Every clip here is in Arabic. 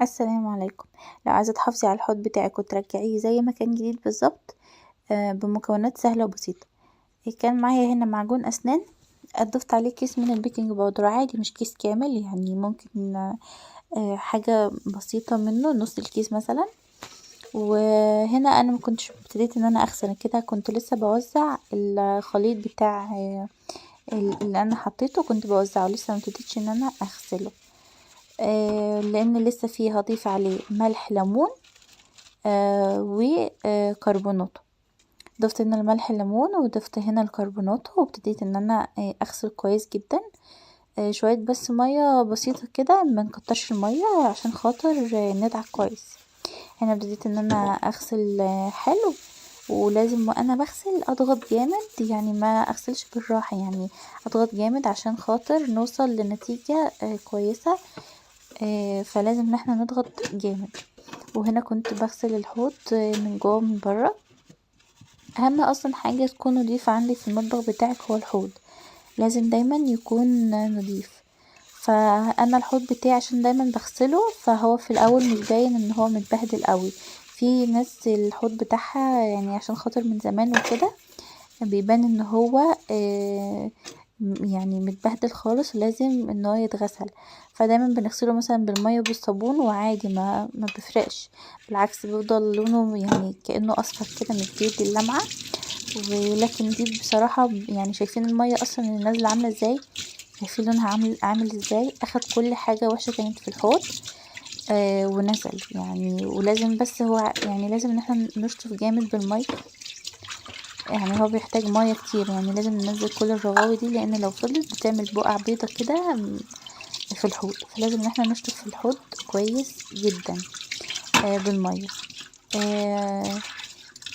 السلام عليكم. لو عايزة تحافظي على الحوض بتاعك وترجعيه زي ما كان جديد بالظبط، بمكونات سهلة وبسيطة. كان معايا هنا معجون أسنان، ضفت عليه كيس من البيكنج باودر عادي، مش كيس كامل، يعني ممكن حاجة بسيطة منه، نص الكيس مثلا. وهنا انا مكنتش ابتديت ان انا اغسل كده، كنت لسه بوزع الخليط بتاع اللي انا حطيته، كنت بوزعه لسه مبتديتش ان انا اغسله. لان لسه فيه هضيف عليه ملح ليمون وكربوناته. ضفت هنا الملح الليمون وضفت هنا الكربونات، وابتديت ان انا اغسل كويس جدا. شوية بس مية بسيطة كده، منكترش المية عشان خاطر ندعك كويس. هنا ابتديت ان انا اغسل حلو، ولازم وانا بغسل اضغط جامد، يعني ما اغسلش بالراحة، يعني اضغط جامد عشان خاطر نوصل لنتيجة كويسة. فلازم ان احنا نضغط جامد. وهنا كنت بغسل الحوض من جوه ومن بره. اهم اصلا حاجة تكون نضيفة عندي في المطبخ بتاعك هو الحوض، لازم دايما يكون نضيف. فانا الحوض بتاعي عشان دايما بغسله، فهو في الاول مش باين ان هو متبهدل قوي. في ناس الحوض بتاعها يعني عشان خاطر من زمان وكده بيبان ان هو يعني متبهدل خالص، ولازم ان هو يتغسل. فدايما بنغسله مثلا بالمية وبالصابون وعادي ما بيفرقش، بالعكس بيفضل لونه يعني كأنه اصفر كده، مش بيدي اللمعة. ولكن دي بصراحة يعني شايفين المية اصلا اللي نازلة عاملة ازاي، شايفين لونها عامل ازاي، اخد كل حاجة وحشة كانت في الحوض ونزل يعني. ولازم بس هو يعني لازم ان احنا نشطف جامد بالمية، يعني هو بيحتاج مية كتير، يعني لازم ننزل كل الرغاوي دي، لان لو فضلت بتعمل بقع بيضة كده في الحوض. فلازم ان احنا نشطف في الحوض كويس جدا بالمية، آه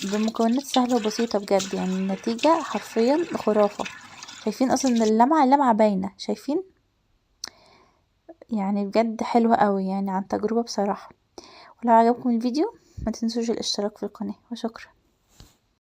بمكونات سهلة وبسيطة بجد، يعني النتيجة حرفيا خرافة. شايفين اصلا اللمعة باينة، شايفين؟ يعني بجد حلوة قوي يعني، عن تجربة بصراحة. ولو عجبكم الفيديو ما تنسوش الاشتراك في القناة، وشكرا.